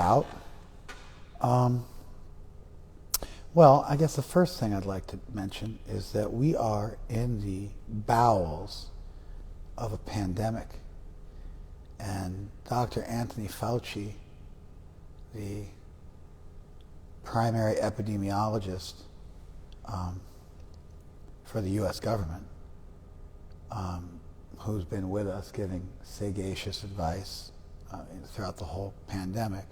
about? Um, well, I guess the first thing I'd like to mention is that we are in the bowels of a pandemic. And Dr. Anthony Fauci, the primary epidemiologist for the U.S. government, who's been with us giving sagacious advice throughout the whole pandemic,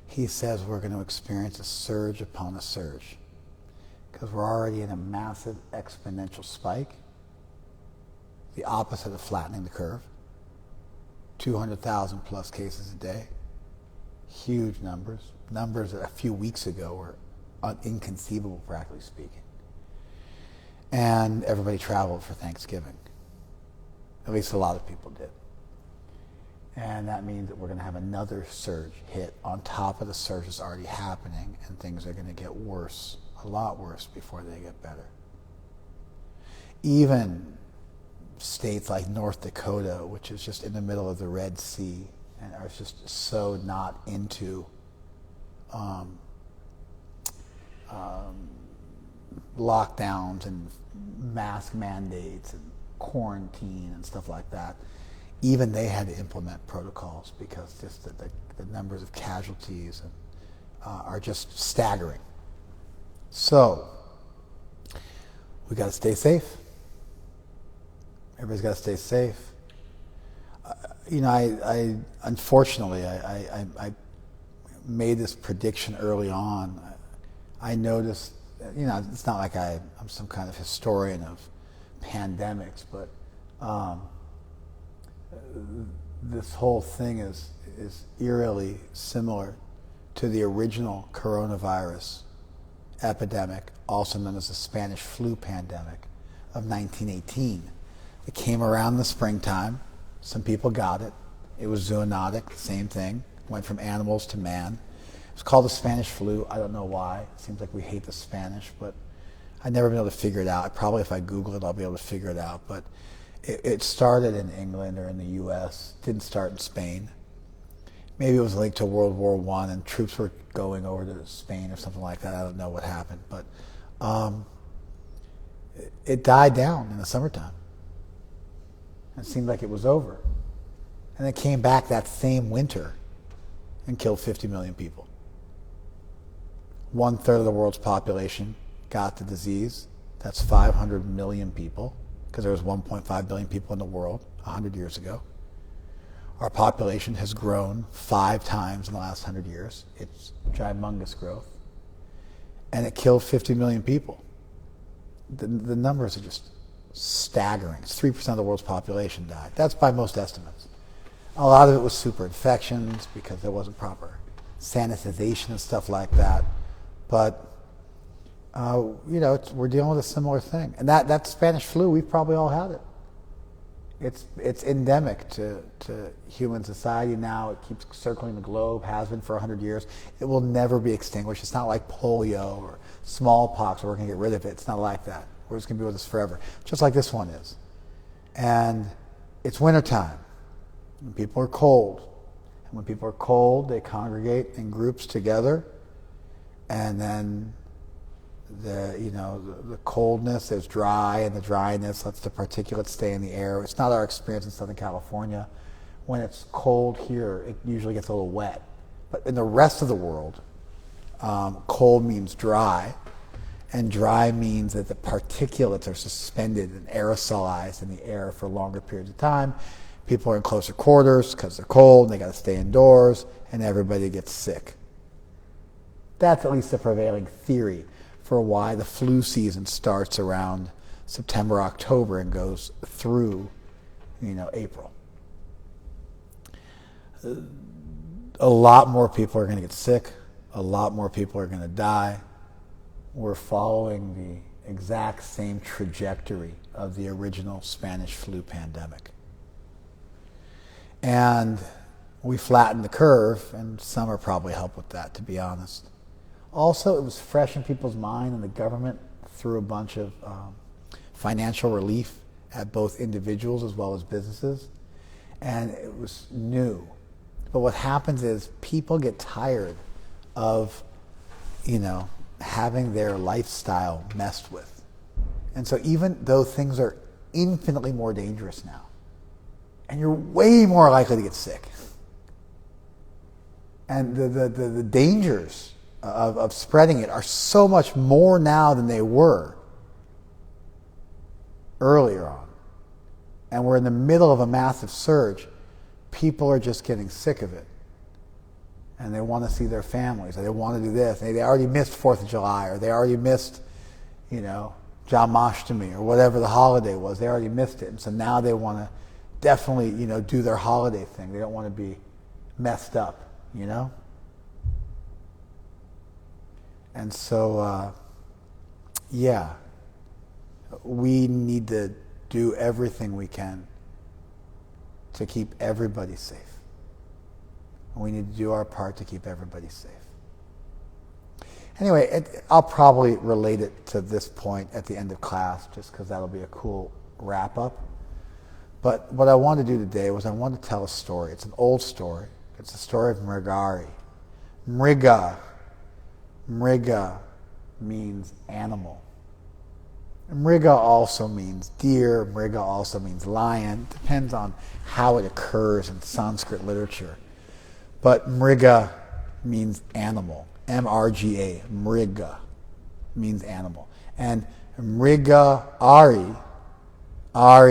he says we're going to experience a surge upon a surge because we're already in a massive exponential spike, the opposite of flattening the curve. 200,000 plus cases a day, huge numbers that a few weeks ago were inconceivable, practically speaking. And everybody traveled for Thanksgiving. At least a lot of people did. And that means that we're going to have another surge hit on top of the surge that's already happening, and things are going to get worse, a lot worse, before they get better. Even states like North Dakota, which is just in the middle of the Red Sea, and are just so not into lockdowns and mask mandates and quarantine and stuff like that. Even they had to implement protocols because just the numbers of casualties are just staggering. So we got to stay safe. Everybody's got to stay safe. I unfortunately I made this prediction early on. I noticed, it's not like I'm some kind of historian of pandemics, but this whole thing is eerily similar to the original coronavirus epidemic, also known as the Spanish flu pandemic of 1918. It came around in the springtime. Some people got it. It was zoonotic, same thing. Went from animals to man. It was called the Spanish flu. I don't know why. It seems like we hate the Spanish, but I've never been able to figure it out. Probably if I Google it, I'll be able to figure it out. But it started in England or in the U.S. Didn't start in Spain. Maybe it was linked to World War I and troops were going over to Spain or something like that. I don't know what happened. But it died down in the summertime. It seemed like it was over. And it came back that same winter and killed 50 million people. 1/3 of the world's population got the disease. That's 500 million people, because there was 1.5 billion people in the world 100 years ago. Our population has grown 5 times in the last 100 years. It's gigantous growth. And it killed 50 million people. The numbers are just staggering. It's 3% of the world's population died. That's by most estimates. A lot of it was super infections because there wasn't proper sanitization and stuff like that. But, we're dealing with a similar thing. And that Spanish flu, we've probably all had it. It's endemic to human society now. It keeps circling the globe, has been for 100 years. It will never be extinguished. It's not like polio or smallpox where we're going to get rid of it. It's not like that. We're just going to be with us forever, just like this one is. And it's wintertime. And people are cold. And when people are cold, they congregate in groups together. And then the coldness is dry, and the dryness lets the particulates stay in the air. It's not our experience in Southern California. When it's cold here, it usually gets a little wet. But in the rest of the world, cold means dry. And dry means that the particulates are suspended and aerosolized in the air for longer periods of time. People are in closer quarters because they're cold and they got to stay indoors, and everybody gets sick. That's at least the prevailing theory for why the flu season starts around September, October, and goes through, April. A lot more people are going to get sick. A lot more people are going to die. We're following the exact same trajectory of the original Spanish flu pandemic. And we flattened the curve, and summer probably helped with that, to be honest. Also, it was fresh in people's mind, and the government threw a bunch of financial relief at both individuals as well as businesses. And it was new But what happens is people get tired of, having their lifestyle messed with. And so even though things are infinitely more dangerous now, and you're way more likely to get sick, and the dangers of spreading it are so much more now than they were earlier on, and we're in the middle of a massive surge, people are just getting sick of it. And they want to see their families, or they want to do this. They already missed 4th of July, or they already missed, Janmashtami, or whatever the holiday was. They already missed it. And so now they want to definitely, do their holiday thing. They don't want to be messed up, And so, we need to do everything we can to keep everybody safe. And we need to do our part to keep everybody safe. Anyway, I'll probably relate it to this point at the end of class, just because that'll be a cool wrap-up. But what I wanted to do today was I wanted to tell a story. It's an old story. It's the story of Mrigari. Mriga means animal. Mriga also means deer. Mriga also means lion. Depends on how it occurs in Sanskrit literature. But Mriga means animal. M-R-G-A. Mriga means animal. And Mriga Ari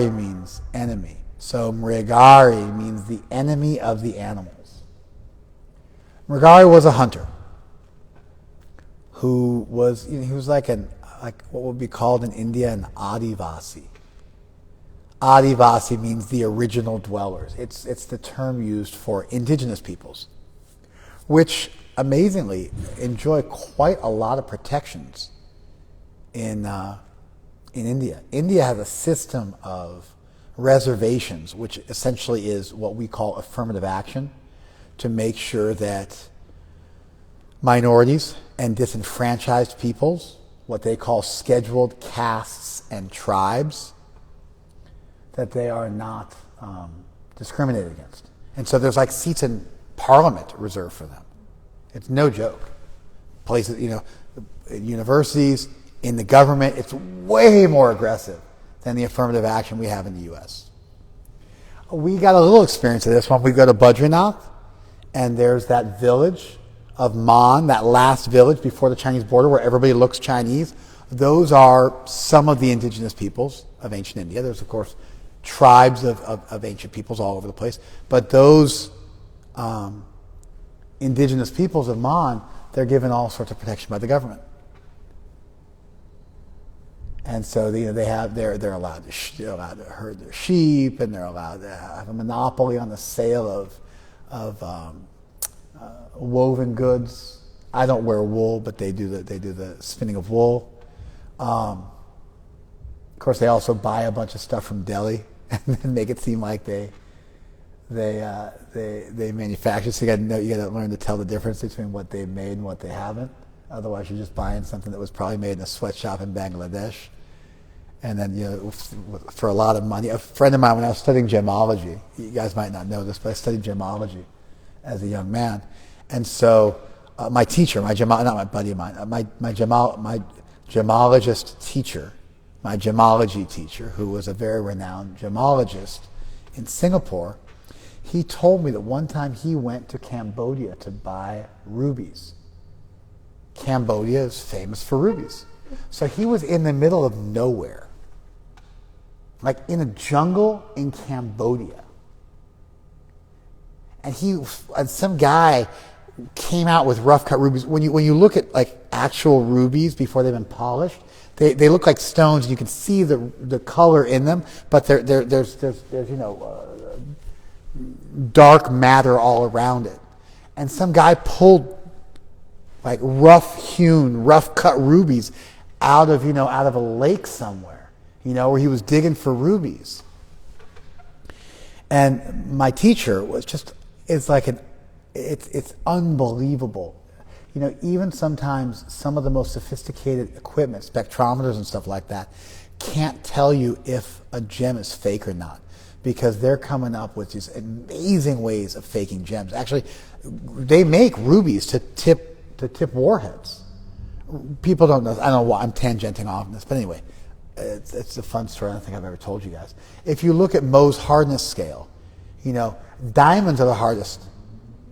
means enemy. So Mrigari means the enemy of the animals. Mrigari was a hunter who was, he was like what would be called in India an Adivasi. Adivasi means the original dwellers. It's the term used for indigenous peoples, which amazingly enjoy quite a lot of protections in India. India has a system of reservations, which essentially is what we call affirmative action, to make sure that minorities and disenfranchised peoples, what they call scheduled castes and tribes, that they are not discriminated against. And so there's like seats in parliament reserved for them. It's no joke. Places, universities, in the government, it's way more aggressive than the affirmative action we have in the U.S. We got a little experience of this when we go to Badrinath, and there's that village of Man, that last village before the Chinese border where everybody looks Chinese. Those are some of the indigenous peoples of ancient India. There's, of course, tribes of ancient peoples all over the place. But those indigenous peoples of Man, they're given all sorts of protection by the government. And so they're allowed to herd their sheep, and they're allowed to have a monopoly on the sale of woven goods. I don't wear wool, but they do the spinning of wool. Of course, they also buy a bunch of stuff from Delhi and then make it seem like they manufacture. So you got to learn to tell the difference between what they made and what they haven't. Otherwise, you're just buying something that was probably made in a sweatshop in Bangladesh. And then, for a lot of money. A friend of mine, when I was studying gemology, you guys might not know this, but I studied gemology as a young man. And so my teacher, not my buddy of mine, my gemologist teacher, my gemology teacher, who was a very renowned gemologist in Singapore, he told me that one time he went to Cambodia to buy rubies. Cambodia is famous for rubies. So he was in the middle of nowhere, like in a jungle in Cambodia. And some guy came out with rough cut rubies. When you look at like actual rubies before they've been polished, they look like stones. You can see the color in them, but there's dark matter all around it. And some guy pulled like rough cut rubies out of a lake somewhere, where he was digging for rubies. And my teacher was it's unbelievable. Even sometimes some of the most sophisticated equipment, spectrometers and stuff like that, can't tell you if a gem is fake or not, because they're coming up with these amazing ways of faking gems. Actually, they make rubies to tip warheads. People don't know. I don't know why I'm tangenting off this, but anyway, it's a fun story. I don't think I've ever told you guys. If you look at Mohs hardness scale, diamonds are the hardest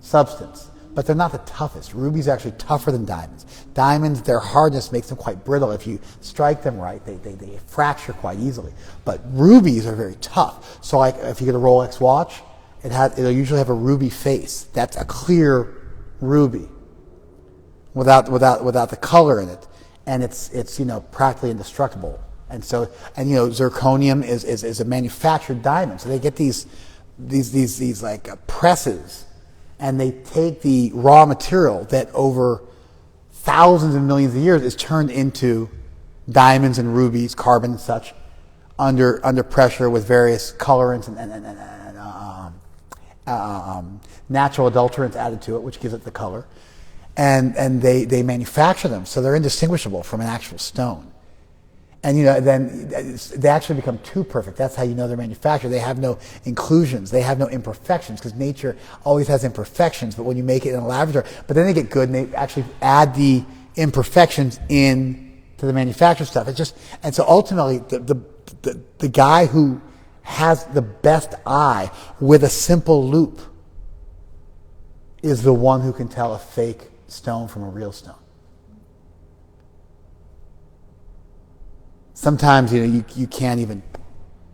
substance, but they're not the toughest. Rubies are actually tougher than diamonds. Diamonds, their hardness makes them quite brittle. If you strike them right, they fracture quite easily. But rubies are very tough. So like if you get a Rolex watch, it'll usually have a ruby face. That's a clear ruby without the color in it. And it's practically indestructible. And zirconium is a manufactured diamond. So they get these like presses, and they take the raw material that over thousands and millions of years is turned into diamonds and rubies, carbon and such, under pressure with various colorants and natural adulterants added to it, which gives it the color. And they manufacture them, so they're indistinguishable from an actual stone. And then they actually become too perfect. That's how you know they're manufactured. They have no inclusions. They have no imperfections, because nature always has imperfections. But when you make it in a laboratory, but then they get good, and they actually add the imperfections in to the manufactured stuff. And so ultimately, the guy who has the best eye with a simple loop is the one who can tell a fake stone from a real stone. Sometimes you can't even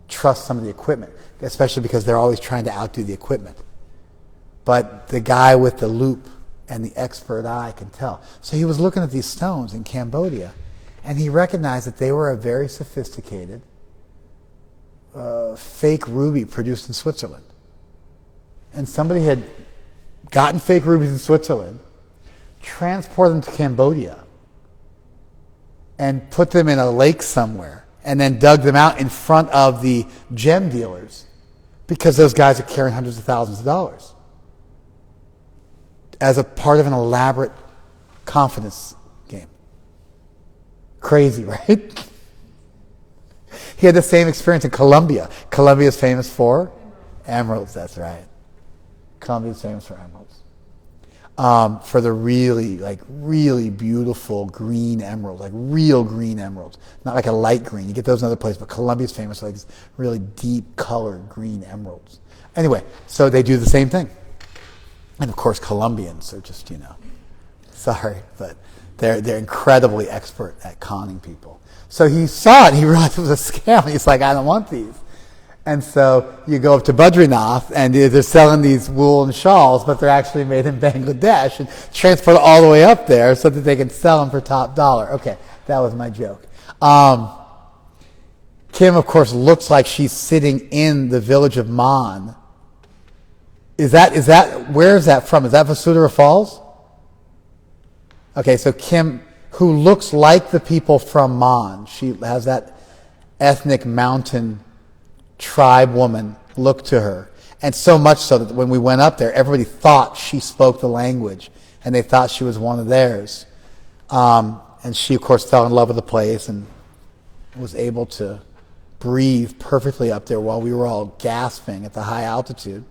trust some of the equipment, especially because they're always trying to outdo the equipment. But the guy with the loop and the expert eye can tell. So he was looking at these stones in Cambodia, and he recognized that they were a very sophisticated fake ruby produced in Switzerland. And somebody had gotten fake rubies in Switzerland, transported them to Cambodia, and put them in a lake somewhere, and then dug them out in front of the gem dealers, because those guys are carrying hundreds of thousands of dollars as a part of an elaborate confidence game. Crazy, right? He had the same experience in Colombia. Colombia is famous for emeralds, that's right. Colombia is famous for emeralds. For the really beautiful green emeralds, like real green emeralds, not like a light green. You get those in other places, but Colombia's famous for like these really deep colored green emeralds. Anyway, so they do the same thing. And of course, Colombians are just, sorry, but they're incredibly expert at conning people. So he saw it, and he realized it was a scam. He's like, I don't want these. And so you go up to Badrinath, and they're selling these woolen shawls, but they're actually made in Bangladesh and transported all the way up there so that they can sell them for top dollar. Okay, that was my joke. Kim, of course, looks like she's sitting in the village of Man. Where is that from? Is that Vasudhara Falls? Okay, so Kim, who looks like the people from Man, she has that ethnic mountain tribe woman look to her. And so much so that when we went up there, everybody thought she spoke the language, and they thought she was one of theirs. And she, of course, fell in love with the place and was able to breathe perfectly up there while we were all gasping at the high altitude.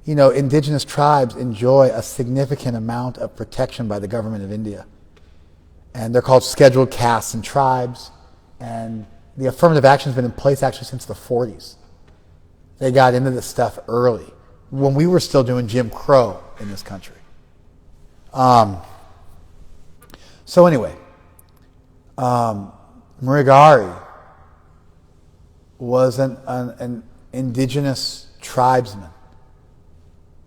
Indigenous tribes enjoy a significant amount of protection by the government of India. And they're called scheduled castes and tribes. And the affirmative action has been in place actually since the 40s. They got into this stuff early, when we were still doing Jim Crow in this country. Mrigari was an indigenous tribesman.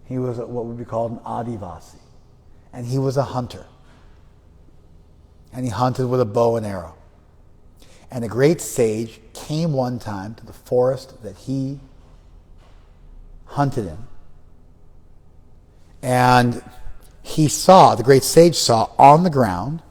He was what would be called an Adivasi. And he was a hunter. And he hunted with a bow and arrow. And a great sage came one time to the forest that he hunted in. And the great sage saw on the ground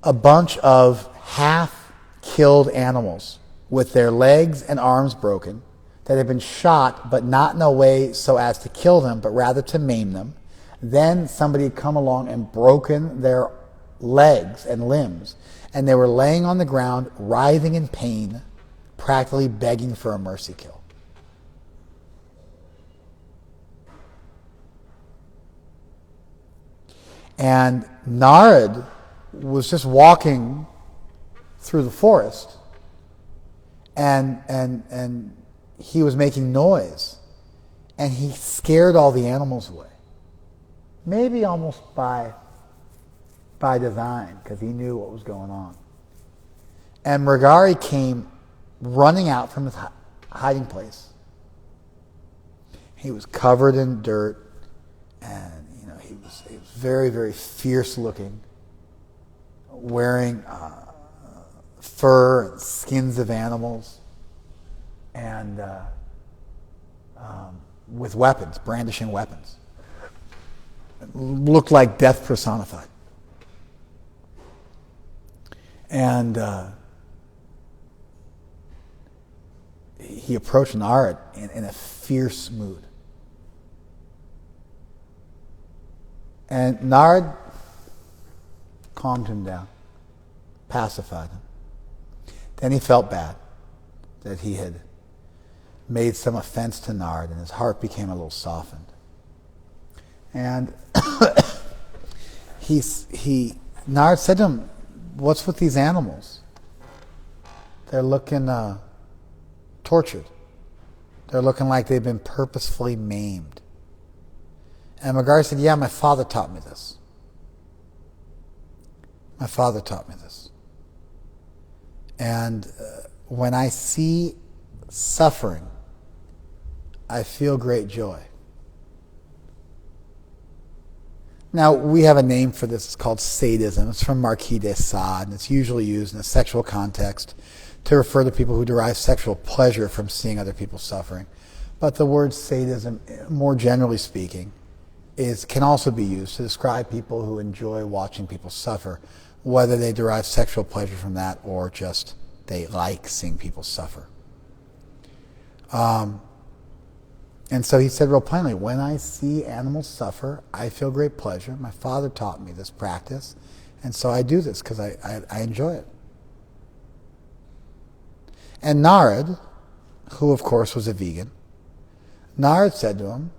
a bunch of half-killed animals with their legs and arms broken that had been shot, but not in a way so as to kill them, but rather to maim them. Then somebody had come along and broken their legs and limbs, and they were laying on the ground, writhing in pain, practically begging for a mercy kill. And Narad was just walking through the forest, and he was making noise, and he scared all the animals away. Maybe almost by design, because he knew what was going on. And Mrigari came running out from his hiding place. He was covered in dirt, and he was very, very fierce looking, wearing fur and skins of animals, and with weapons, brandishing weapons. It looked like death personified. And he approached Narad in a fierce mood. And Narad calmed him down, pacified him. Then he felt bad that he had made some offense to Narad, and his heart became a little softened. And Narad said to him, "What's with these animals? They're looking tortured. They're looking like they've been purposefully maimed." And Mrigari said, "Yeah, my father taught me this. My father taught me this. And when I see suffering, I feel great joy." Now, we have a name for this. It's called sadism. It's from Marquis de Sade, and it's usually used in a sexual context to refer to people who derive sexual pleasure from seeing other people suffering. But the word sadism, more generally speaking, can also be used to describe people who enjoy watching people suffer, whether they derive sexual pleasure from that or just they like seeing people suffer. And so he said real plainly, when I see animals suffer, I feel great pleasure. My father taught me this practice, and so I do this because I enjoy it. And Narad, who of course was a vegan, Narad said to him,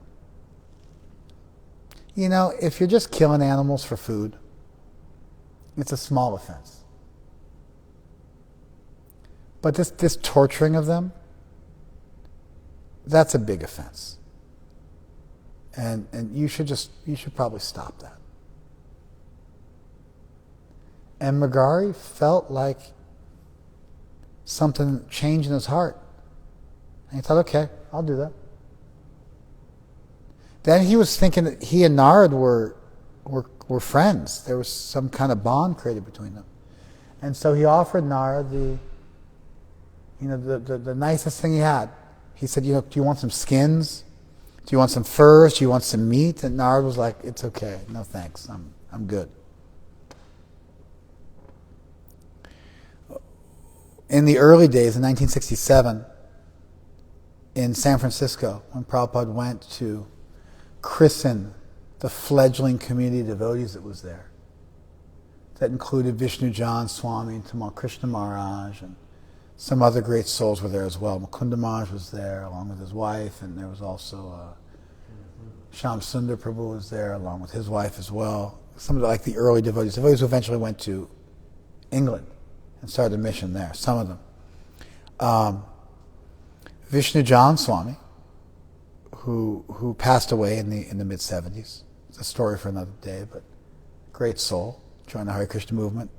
if you're just killing animals for food, it's a small offense. But this torturing of them, that's a big offense. And you should probably stop that. And Mrigari felt like something changed in his heart. And he thought, okay, I'll do that. Then he was thinking that he and Narad were friends. There was some kind of bond created between them. And so he offered Narad the nicest thing he had. He said, do you want some skins? Do you want some furs? Do you want some meat? And Narad was like, it's okay. No thanks. I'm good. In the early days, in 1967, in San Francisco, when Prabhupada went to christen the fledgling community of devotees that was there, that included Vishnu Jan Swami and Tamal Krishna Maharaj, and some other great souls were there as well. Mukunda Maharaj was there along with his wife, and there was also Shyam Sundar Prabhu was there along with his wife as well. Some of the early devotees who eventually went to England and started a mission there, some of them. Vishnu Jan Swami, who passed away in the mid-70s. It's a story for another day, but great soul, joined the Hare Krishna movement,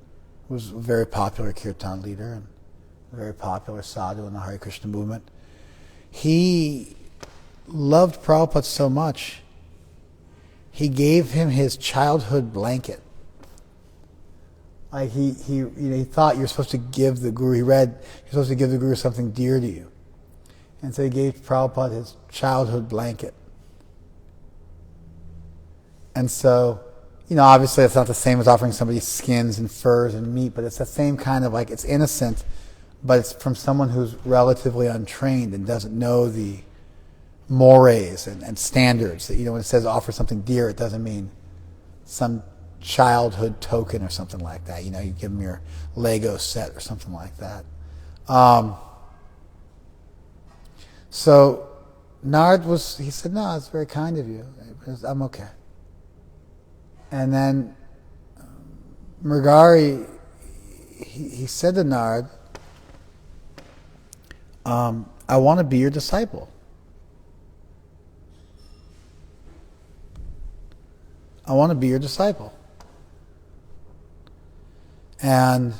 was a very popular kirtan leader and a very popular sadhu in the Hare Krishna movement. He loved Prabhupada so much, he gave him his childhood blanket. Like he thought you're supposed to give the Guru, you're supposed to give the Guru something dear to you. And so he gave Prabhupada his childhood blanket. And so, obviously it's not the same as offering somebody skins and furs and meat, but it's the same kind of it's innocent, but it's from someone who's relatively untrained and doesn't know the mores and standards. That, when it says offer something dear, it doesn't mean some childhood token or something like that. You give them your Lego set or something like that. So Nard he said, no, it's very kind of you. I'm okay. And then Mrigari, he said to Nard, I want to be your disciple. I want to be your disciple. And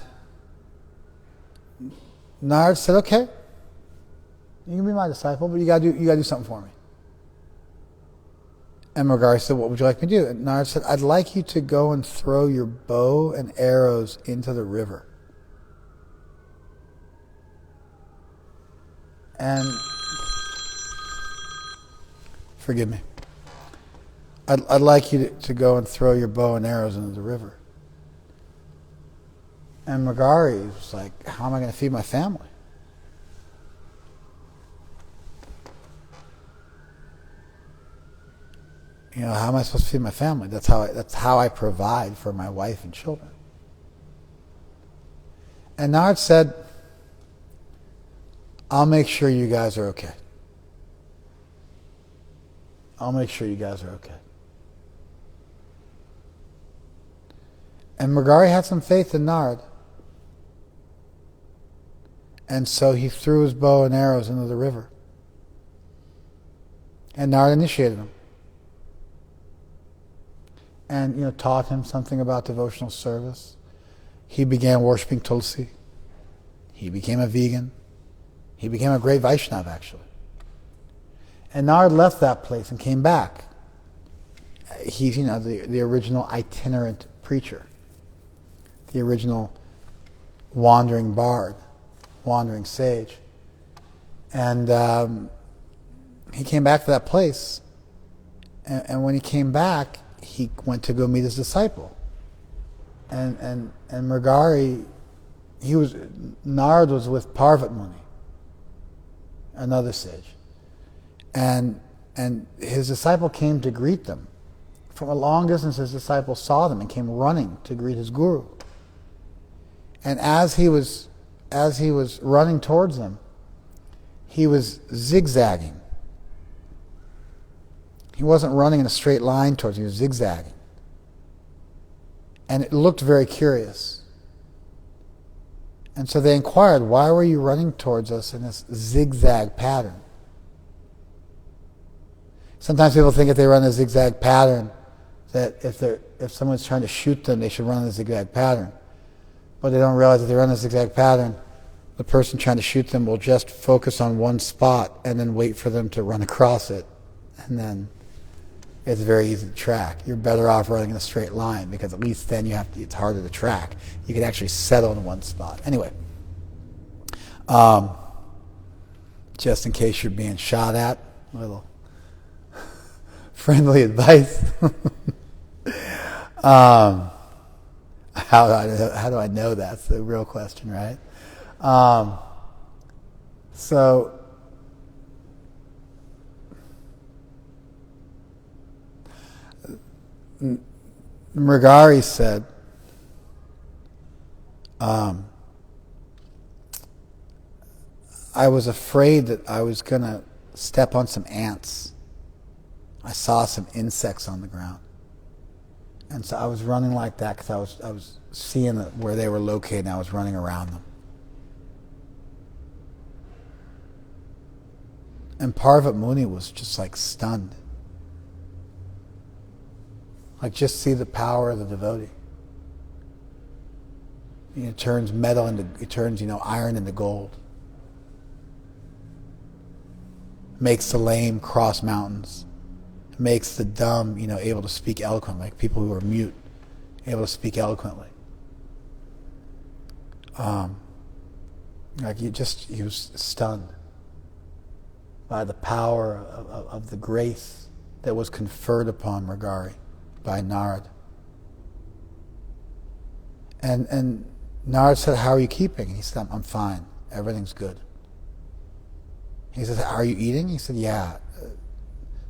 Nard said, okay, you can be my disciple, but you gotta do something for me. And Mrigari said, what would you like me to do? And Nard said, I'd like you to go and throw your bow and arrows into the river. And forgive me. I'd like you to go and throw your bow and arrows into the river. And Mrigari was like, how am I going to feed my family? How am I supposed to feed my family? That's how I provide for my wife and children. And Nard said, I'll make sure you guys are okay. I'll make sure you guys are okay. And Mrigari had some faith in Nard. And so he threw his bow and arrows into the river. And Nard initiated him. And taught him something about devotional service. He began worshiping Tulsi. He became a vegan. He became a great Vaishnava, actually. And Nard left that place and came back. He's, the original itinerant preacher. The original wandering bard, wandering sage. And he came back to that place. And when he came back, he went to go meet his disciple. And Mrigari, Nard was with Parvat Muni, another sage. And his disciple came to greet them. From a long distance, his disciple saw them and came running to greet his guru. And as he was running towards them, he was zigzagging. He wasn't running in a straight line towards them, he was zigzagging. And it looked very curious. And so they inquired, why were you running towards us in this zigzag pattern? Sometimes people think if they run a zigzag pattern, that if someone's trying to shoot them, they should run a zigzag pattern. But they don't realize that they run a zigzag pattern, the person trying to shoot them will just focus on one spot and then wait for them to run across it. And then it's very easy to track. You're better off running in a straight line because at least then it's harder to track. You can actually settle in one spot. Anyway, just in case you're being shot at, a little friendly advice. How do I know that's the real question, right? So Mrigari said, I was afraid that I was going to step on some ants. I saw some insects on the ground. And so I was running like that because I was seeing where they were located and I was running around them. And Parvat Muni was just like stunned. Like just see the power of the devotee. It turns iron into gold. Makes the lame cross mountains. Makes the dumb, able to speak eloquently, like people who are mute, able to speak eloquently. He was stunned by the power of the grace that was conferred upon Mrigari by Nard. And Nard said, how are you keeping? And he said, I'm fine. Everything's good. He said, are you eating? He said, yeah.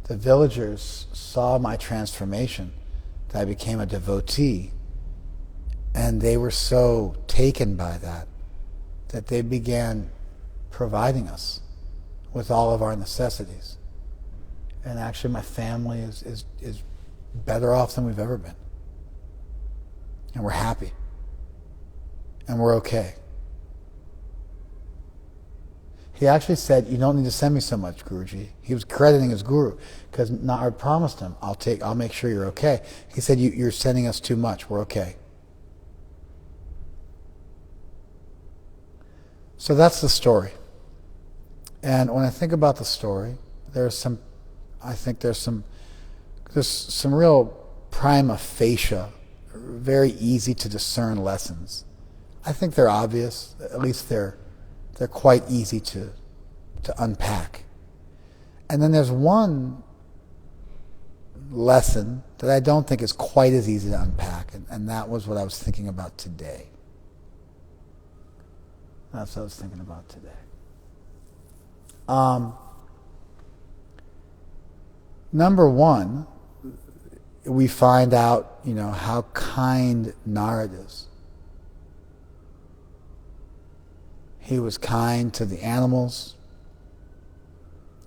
The villagers saw my transformation that I became a devotee. And they were so taken by that they began providing us with all of our necessities. And actually my family is better off than we've ever been. And we're happy. And we're okay. He actually said, "You don't need to send me so much, Guruji." He was crediting his guru, because Nard promised him, I'll make sure you're okay. He said, "You're sending us too much. We're okay." So that's the story. And when I think about the story, there's some real prima facie, very easy to discern lessons. I think they're obvious. At least they're quite easy to unpack. And then there's one lesson that I don't think is quite as easy to unpack, and that was what I was thinking about today. That's what I was thinking about today. Number one, we find out, how kind Narad is. He was kind to the animals.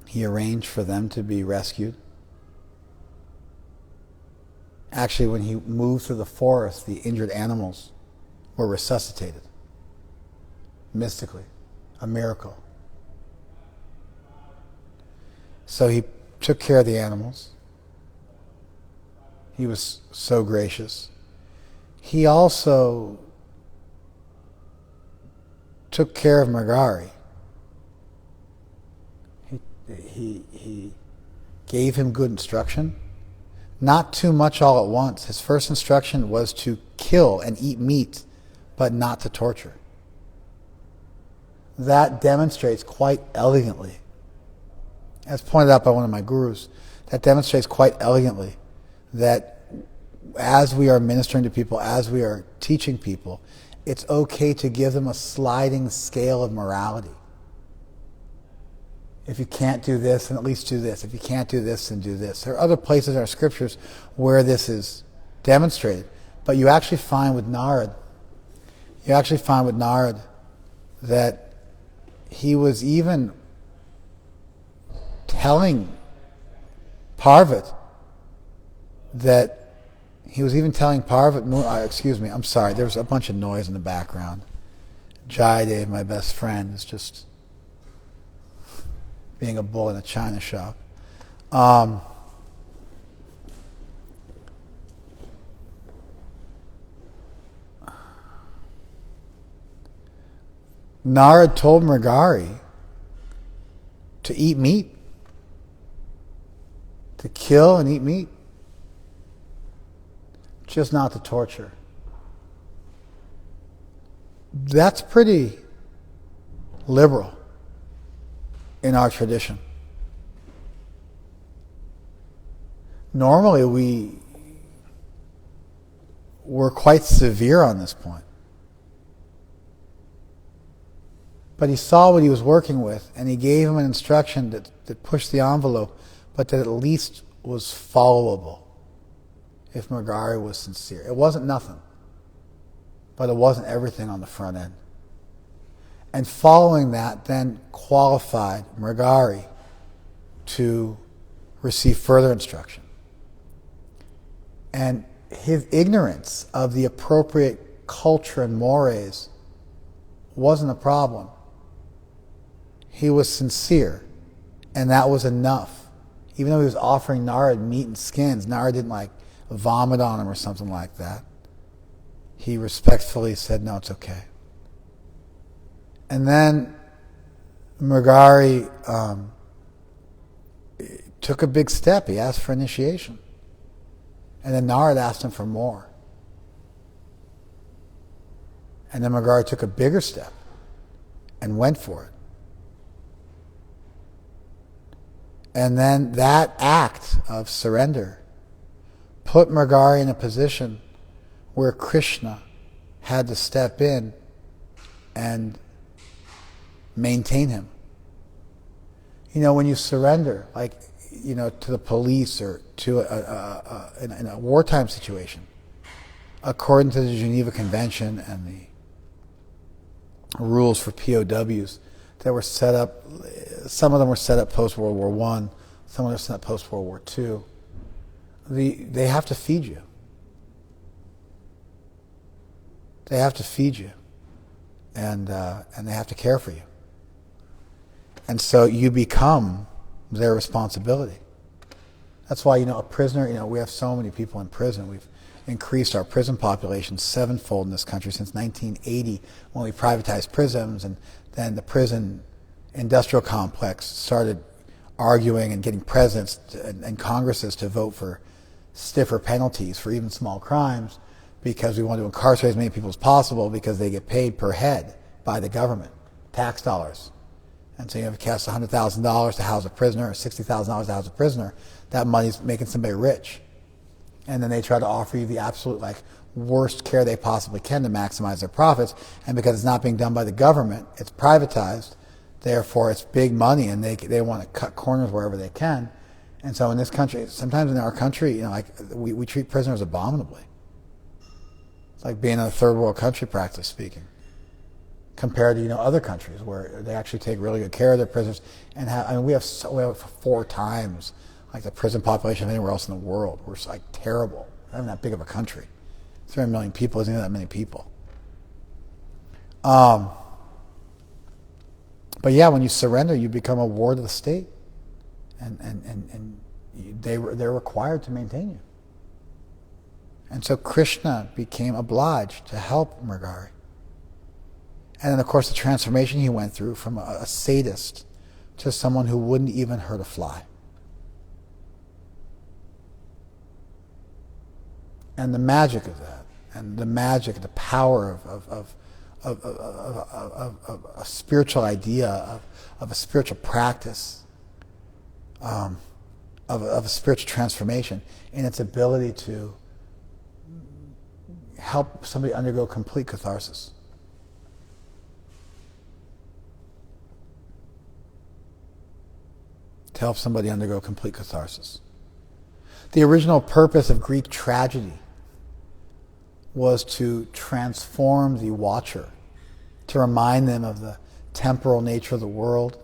He arranged for them to be rescued. Actually, when he moved through the forest, the injured animals were resuscitated. Mystically. A miracle. So he took care of the animals. He was so gracious. He also took care of Mrigari. He gave him good instruction. Not too much all at once. His first instruction was to kill and eat meat, but not to torture. That demonstrates quite elegantly, as pointed out by one of my gurus, that demonstrates quite elegantly that as we are ministering to people, as we are teaching people, it's okay to give them a sliding scale of morality. If you can't do this, then at least do this. If you can't do this, then do this. There are other places in our scriptures where this is demonstrated. But you actually find with Narad that he was even telling Parvat excuse me, I'm sorry, there was a bunch of noise in the background. Jaidev, my best friend, is just being a bull in a china shop. Narad told Mrigari to eat meat, to kill and eat meat, just not to torture. That's pretty liberal in our tradition. Normally we're quite severe on this point. But he saw what he was working with, and he gave him an instruction that pushed the envelope, but that at least was followable if Mrigari was sincere. It wasn't nothing, but it wasn't everything on the front end. And following that then qualified Mrigari to receive further instruction. And his ignorance of the appropriate culture and mores wasn't a problem. He was sincere, and that was enough. Even though he was offering Narad meat and skins, Narad didn't vomit on him or something like that. He respectfully said, "No, it's okay." And then Mrigari took a big step. He asked for initiation. And then Narad asked him for more. And then Mrigari took a bigger step and went for it. And then that act of surrender put Mrigari in a position where Krishna had to step in and maintain him. When you surrender, to the police or to in a wartime situation, according to the Geneva Convention and the rules for POWs that were set up, some of them were set up post-World War I, some of them were set up post-World War II, they have to feed you. They have to feed you, and they have to care for you. And so you become their responsibility. That's why, a prisoner, we have so many people in prison. We've increased our prison population sevenfold in this country since 1980 when we privatized prisons, and then the prison industrial complex started arguing and getting presidents and Congresses to vote for stiffer penalties for even small crimes, because we want to incarcerate as many people as possible because they get paid per head by the government, tax dollars. And so you have to cast $100,000 to house a prisoner or $60,000 to house a prisoner. That money's making somebody rich. And then they try to offer you the absolute worst care they possibly can to maximize their profits. And because it's not being done by the government, it's privatized. Therefore, it's big money, and they want to cut corners wherever they can. And so in this country, sometimes in our country, we treat prisoners abominably. It's like being in a third world country, practically speaking, compared to other countries where they actually take really good care of their prisoners. And we have 4 times the prison population of anywhere else in the world. We're terrible. We're not even that big of a country. 300 million people isn't even that many people. But yeah, when you surrender, you become a ward of the state, and they're required to maintain you. And so Krishna became obliged to help Mrigari. And then, of course, the transformation he went through from a sadist to someone who wouldn't even hurt a fly. And the magic of that, and the magic, the power of a spiritual idea, of a spiritual practice, of a spiritual transformation, in its ability to help somebody undergo complete catharsis. To help somebody undergo complete catharsis. The original purpose of Greek tragedy was to transform the watcher, to remind them of the temporal nature of the world,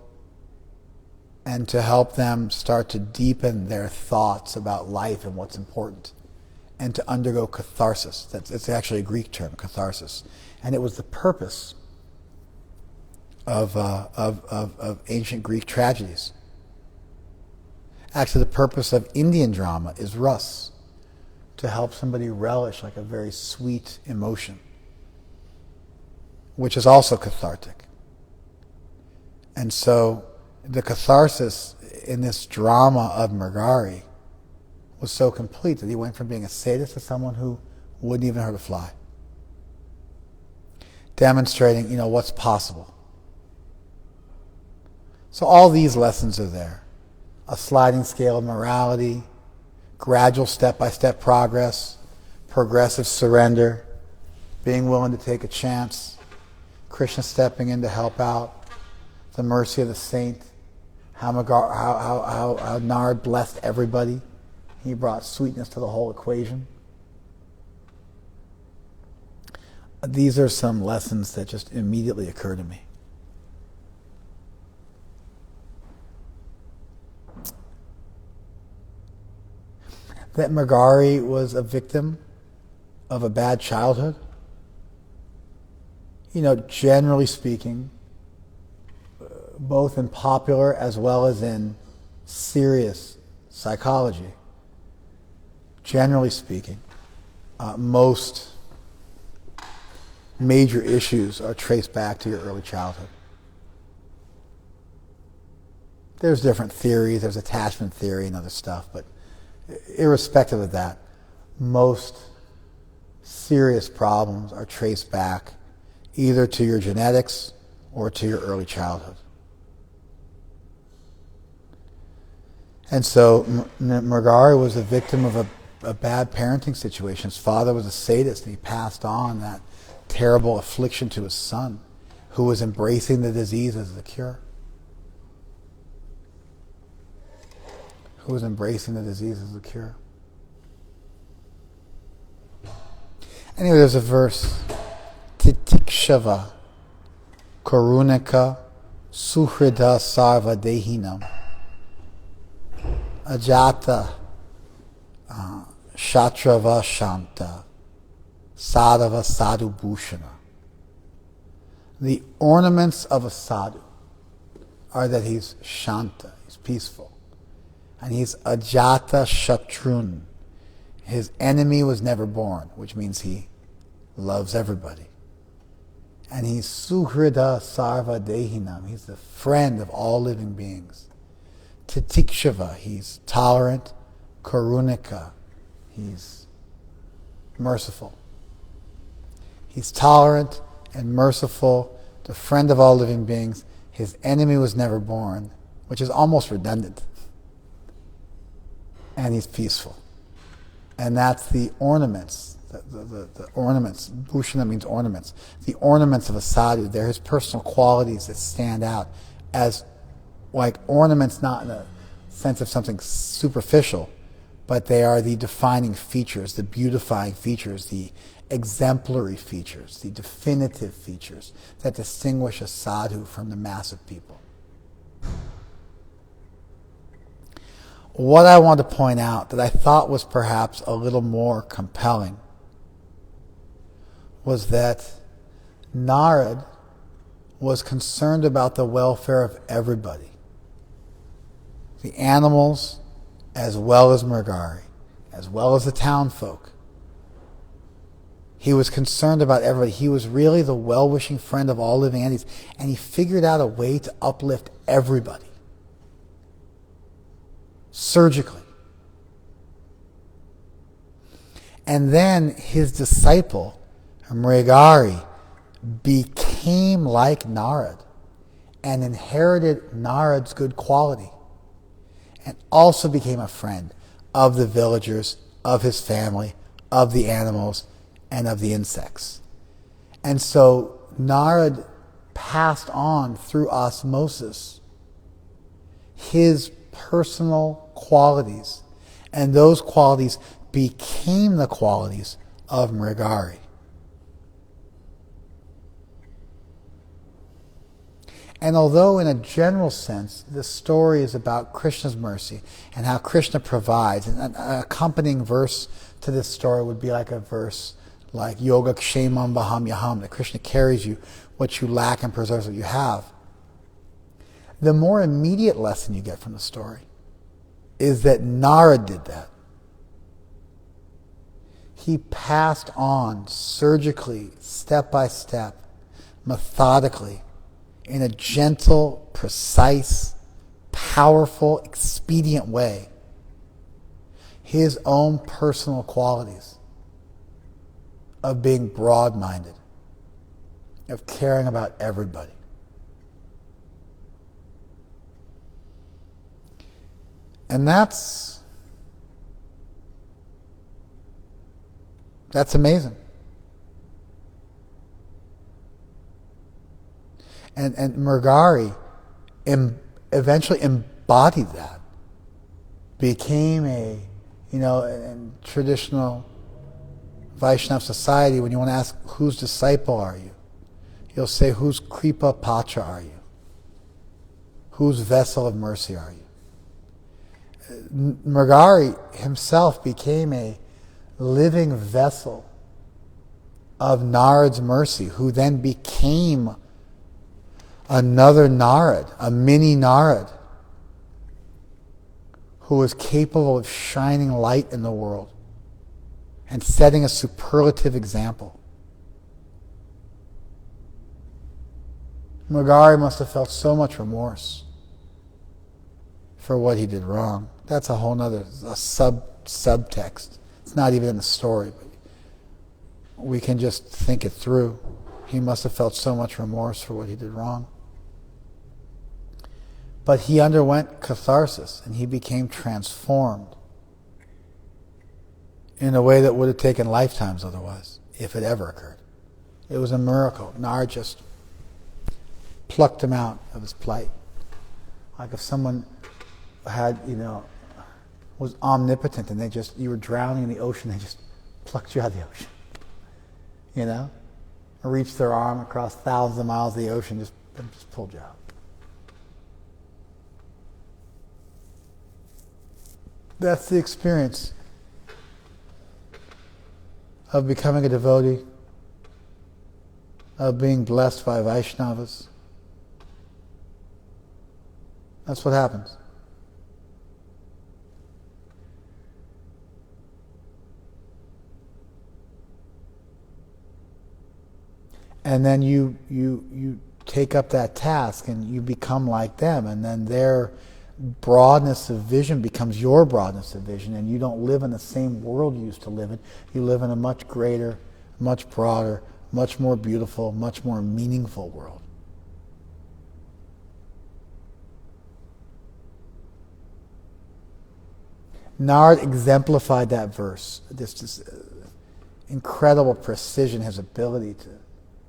and to help them start to deepen their thoughts about life and what's important, and to undergo catharsis. It's actually a Greek term, catharsis. And it was the purpose of ancient Greek tragedies. Actually, the purpose of Indian drama is ras, to help somebody relish a very sweet emotion, which is also cathartic. And so the catharsis in this drama of Mrigari was so complete that he went from being a sadist to someone who wouldn't even hurt a fly, demonstrating, what's possible. So all these lessons are there. A sliding scale of morality, gradual step-by-step progress, progressive surrender, being willing to take a chance, Krishna stepping in to help out, the mercy of the saint, how Nard blessed everybody. He brought sweetness to the whole equation. These are some lessons that just immediately occur to me. That Mrigari was a victim of a bad childhood. Generally speaking, both in popular as well as in serious psychology, generally speaking, most major issues are traced back to your early childhood. There's different theories, there's attachment theory and other stuff, but irrespective of that, most serious problems are traced back either to your genetics or to your early childhood. And so Mrigari was a victim of a bad parenting situation. His father was a sadist, and he passed on that terrible affliction to his son, who was embracing the disease as the cure. who was embracing the disease as a cure. Anyway, there's a verse, Titikshava Karunika Suhrida Sarva Dehinam Ajata Shatrava Shanta Sadhava Sadhu Bhushana. The ornaments of a sadhu are that he's shanta, he's peaceful. And he's ajata shatrun. His enemy was never born, which means he loves everybody. And he's suhrida sarva dehinam. He's the friend of all living beings. Titikshava, he's tolerant. Karunika, he's merciful. He's tolerant and merciful, the friend of all living beings. His enemy was never born, which is almost redundant. And he's peaceful. And that's the ornaments, the ornaments. Bhushana means ornaments. The ornaments of a sadhu, they're his personal qualities that stand out as like ornaments, not in a sense of something superficial, but they are the defining features, the beautifying features, the exemplary features, the definitive features that distinguish a sadhu from the mass of people. What I want to point out that I thought was perhaps a little more compelling was that Narad was concerned about the welfare of everybody. The animals, as well as Mrigari, as well as the town folk. He was concerned about everybody. He was really the well-wishing friend of all living entities, and he figured out a way to uplift everybody. Surgically. And then his disciple, Mrigari, became like Narad and inherited Narad's good quality and also became a friend of the villagers, of his family, of the animals, and of the insects. And so Narad passed on through osmosis his personal qualities, and those qualities became the qualities of Mrigari. And although in a general sense this story is about Krishna's mercy and how Krishna provides, and an accompanying verse to this story would be like a verse like Yoga Kshemam Baham Yaham, that Krishna carries you what you lack and preserves what you have. The more immediate lesson you get from the story is that Narad did that. He passed on surgically, step by step, methodically, in a gentle, precise, powerful, expedient way, his own personal qualities of being broad-minded, of caring about everybody. And that's amazing. And Mrigari eventually embodied that, became in traditional Vaishnava society, when you want to ask whose disciple are you, you'll say, whose Kripa Patra are you? Whose vessel of mercy are you? Mrigari himself became a living vessel of Narad's mercy, who then became another Narad, a mini Narad, who was capable of shining light in the world and setting a superlative example. Mrigari must have felt so much remorse for what he did wrong. That's a whole nother subtext. It's not even in the story, but we can just think it through. He must have felt so much remorse for what he did wrong. But he underwent catharsis, and he became transformed in a way that would have taken lifetimes otherwise, if it ever occurred. It was a miracle. Narad just plucked him out of his plight. Like if someone had, was omnipotent, and you were drowning in the ocean, they just plucked you out of the ocean. You know? Reached their arm across thousands of miles of the ocean, just pulled you out. That's the experience of becoming a devotee, of being blessed by Vaishnavas. That's what happens. And then you take up that task and you become like them, and then their broadness of vision becomes your broadness of vision, and you don't live in the same world you used to live in. You live in a much greater, much broader, much more beautiful, much more meaningful world. Narad exemplified that verse, this incredible precision, his ability to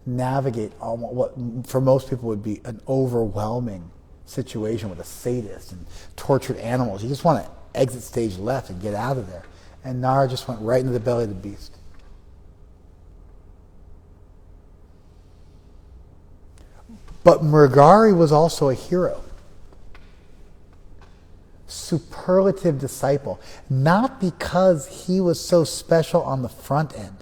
navigate what for most people would be an overwhelming situation with a sadist and tortured animals. You just want to exit stage left and get out of there. And Narad just went right into the belly of the beast. But Mrigari was also a hero. Superlative disciple. Not because he was so special on the front end.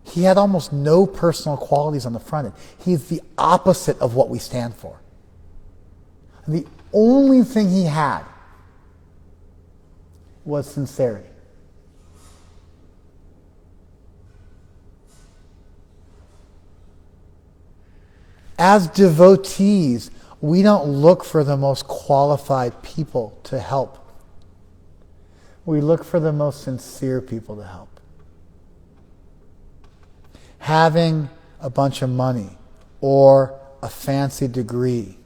He had almost no personal qualities on the front end. He's the opposite of what we stand for. The only thing he had was sincerity. As devotees, we don't look for the most qualified people to help. We look for the most sincere people to help. Having a bunch of money, or a fancy degree,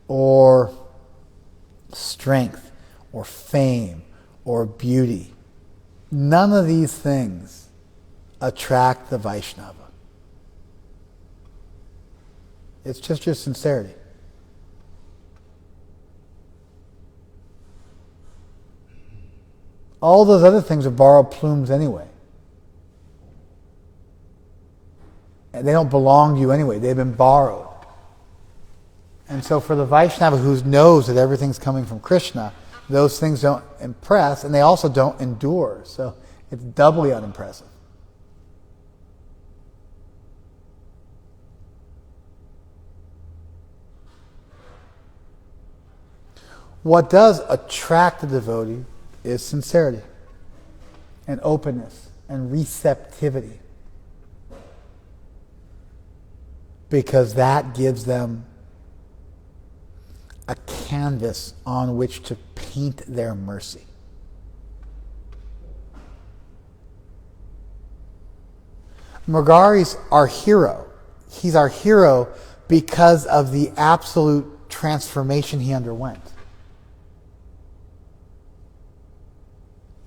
or strength, or fame, or beauty, none of these things attract the Vaishnava. It's just your sincerity. All those other things are borrowed plumes anyway. And they don't belong to you anyway. They've been borrowed. And so for the Vaishnava who knows that everything's coming from Krishna, those things don't impress, and they also don't endure. So it's doubly unimpressive. What does attract the devotee is sincerity and openness and receptivity. Because that gives them a canvas on which to paint their mercy. Mrigari's our hero. He's our hero because of the absolute transformation he underwent.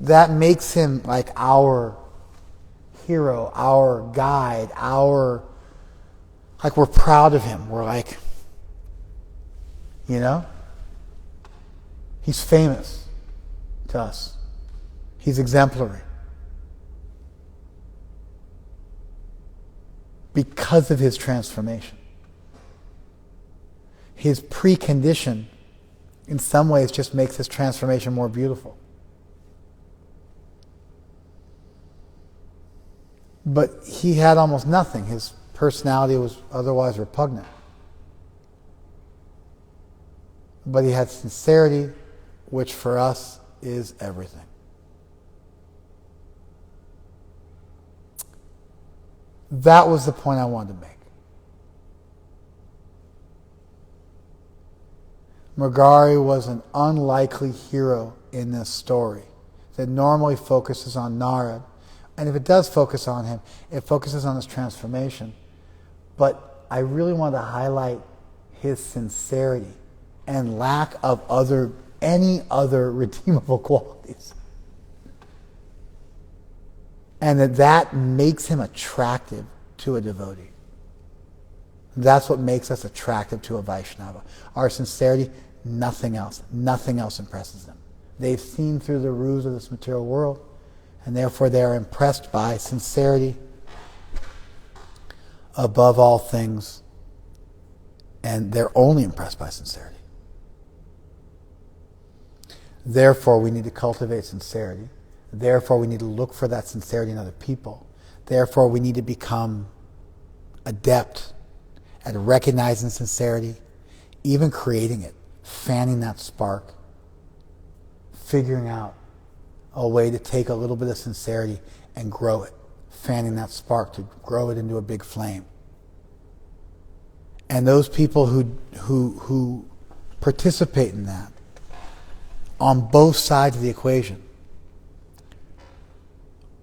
That makes him like our hero, our guide, like we're proud of him. We're like, you know? He's famous to us. He's exemplary. Because of his transformation. His precondition, in some ways, just makes his transformation more beautiful. But he had almost nothing. His personality was otherwise repugnant. But he had sincerity, which for us is everything. That was the point I wanted to make. Mrigari was an unlikely hero in this story that normally focuses on Narad. And if it does focus on him, it focuses on his transformation. But I really want to highlight his sincerity and lack of any other redeemable qualities. And that makes him attractive to a devotee. That's what makes us attractive to a Vaishnava. Our sincerity, nothing else. Nothing else impresses them. They've seen through the ruse of this material world, and therefore they are impressed by sincerity above all things, and they're only impressed by sincerity. Therefore, we need to cultivate sincerity. Therefore, we need to look for that sincerity in other people. Therefore, we need to become adept at recognizing sincerity, even creating it, fanning that spark, figuring out a way to take a little bit of sincerity and grow it, fanning that spark to grow it into a big flame. And those people who participate in that, on both sides of the equation,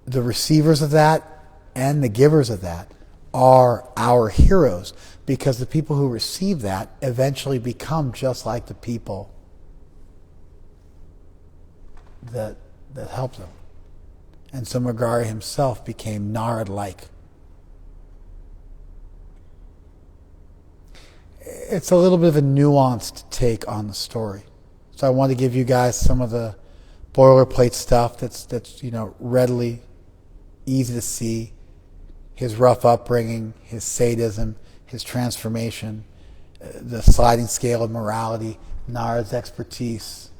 the receivers of that and the givers of that are our heroes, because the people who receive that eventually become just like the people that help them. And so Mrgari himself became Narad-like. It's a little bit of a nuanced take on the story. So I want to give you guys some of the boilerplate stuff that's readily easy to see. His rough upbringing, his sadism, his transformation, the sliding scale of morality, Narad's expertise,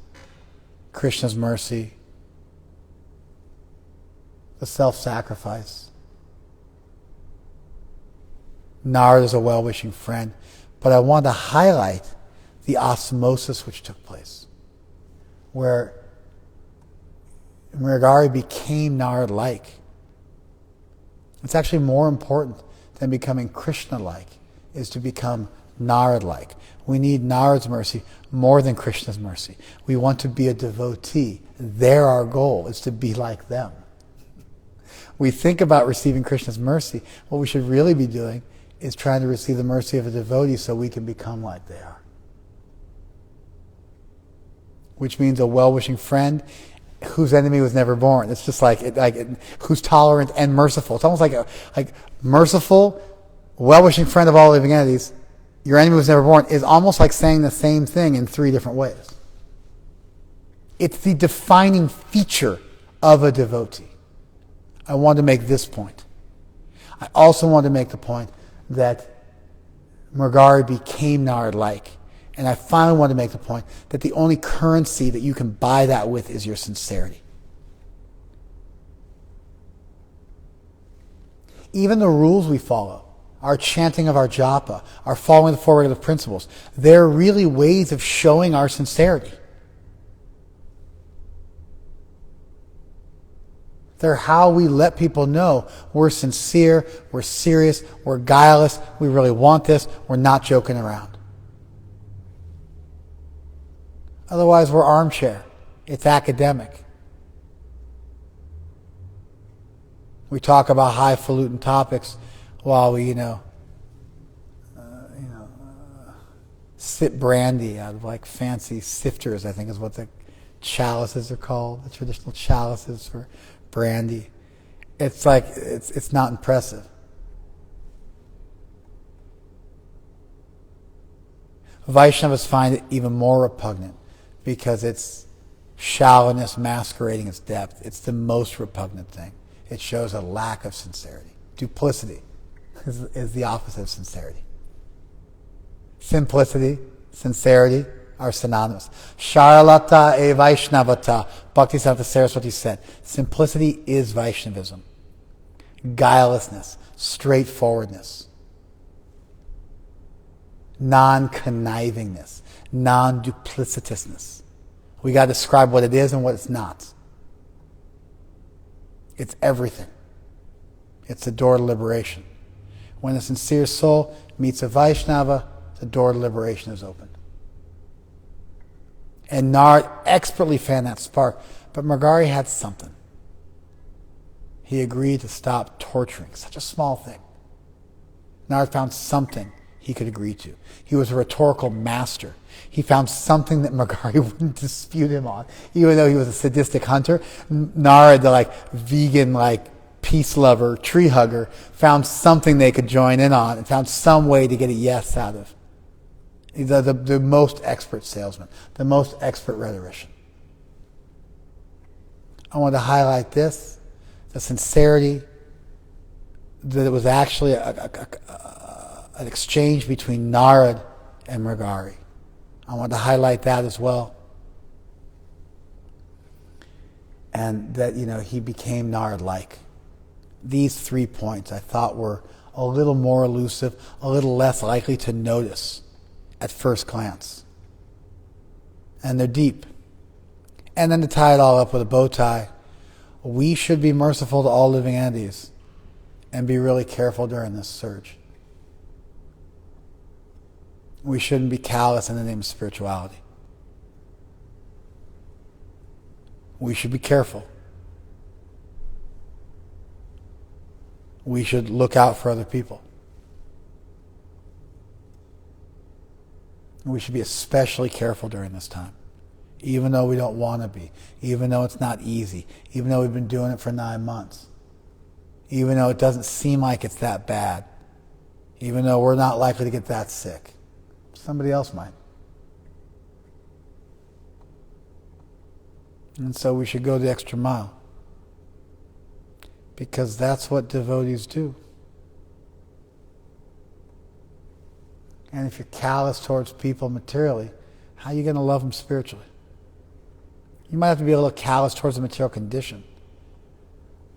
Krishna's mercy, the self-sacrifice. Narad is a well-wishing friend, but I want to highlight the osmosis which took place, where Mrgari became Narad-like. It's actually more important than becoming Krishna-like, is to become Narad-like. We need Narad's mercy more than Krishna's mercy. We want to be a devotee. There our goal is to be like them. We think about receiving Krishna's mercy. What we should really be doing is trying to receive the mercy of a devotee so we can become like they are. Which means a well-wishing friend whose enemy was never born. It's just like who's tolerant and merciful. It's almost like merciful, well-wishing friend of all living entities. Your enemy was never born is almost like saying the same thing in three different ways. It's the defining feature of a devotee. I want to make this point. I also want to make the point that Mrgari became Narad-like. And I finally want to make the point that the only currency that you can buy that with is your sincerity. Even the rules we follow, our chanting of our japa, our following the four regulative principles, they're really ways of showing our sincerity. They're how we let people know we're sincere, we're serious, we're guileless, we really want this, we're not joking around. Otherwise, we're armchair. It's academic. We talk about highfalutin topics while we, sip brandy out of like fancy sifters, I think is what the chalices are called, the traditional chalices for brandy. It's like, it's not impressive. Vaishnavas find it even more repugnant because it's shallowness masquerading its depth. It's the most repugnant thing. It shows a lack of sincerity. Duplicity is the opposite of sincerity. Simplicity, sincerity are synonymous. Sharalata e Vaishnavata, Bhaktisiddhanta Saraswati said. Simplicity is Vaishnavism. Guilelessness, straightforwardness, non-connivingness, non-duplicitousness. We got to describe what it is and what it's not. It's everything. It's the door to liberation. When a sincere soul meets a Vaishnava, the door to liberation is opened. And Narad expertly fanned that spark, but Mrgari had something. He agreed to stop torturing, such a small thing. Narad found something he could agree to. He was a rhetorical master. He found something that Mrgari wouldn't dispute him on. Even though he was a sadistic hunter, Narad, the vegan, peace lover, tree hugger, found something they could join in on and found some way to get a yes out of. He's the most expert salesman, the most expert rhetorician. I want to highlight this, the sincerity, that it was actually an exchange between Narad and Mrigari. I want to highlight that as well. And that, he became Narad-like. These 3 points I thought were a little more elusive, a little less likely to notice at first glance. And they're deep. And then to tie it all up with a bow tie, we should be merciful to all living entities and be really careful during this surge. We shouldn't be callous in the name of spirituality. We should be careful. We should look out for other people. We should be especially careful during this time, even though we don't want to be, even though it's not easy, even though we've been doing it for 9 months, even though it doesn't seem like it's that bad, even though we're not likely to get that sick. Somebody else might. And so we should go the extra mile, because that's what devotees do. And if you're callous towards people materially, how are you going to love them spiritually? You might have to be a little callous towards the material condition,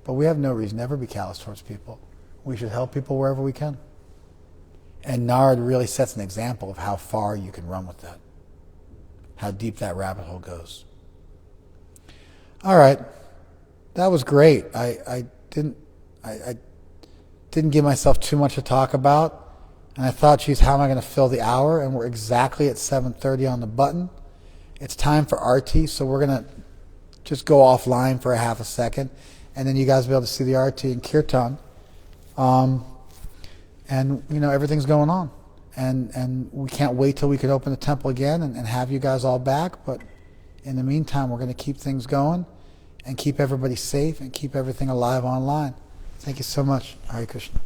but we have no reason to ever be callous towards people. We should help people wherever we can. And Narad really sets an example of how far you can run with that, how deep that rabbit hole goes. All right, that was great. I didn't give myself too much to talk about, and I thought, geez, how am I going to fill the hour? And we're exactly at 7:30 on the button. It's time for RT, so we're going to just go offline for a half a second, and then you guys will be able to see the RT in Kirtan. And everything's going on, and we can't wait till we can open the temple again and have you guys all back. But in the meantime, we're going to keep things going and keep everybody safe and keep everything alive online. Thank you so much. Hare Krishna.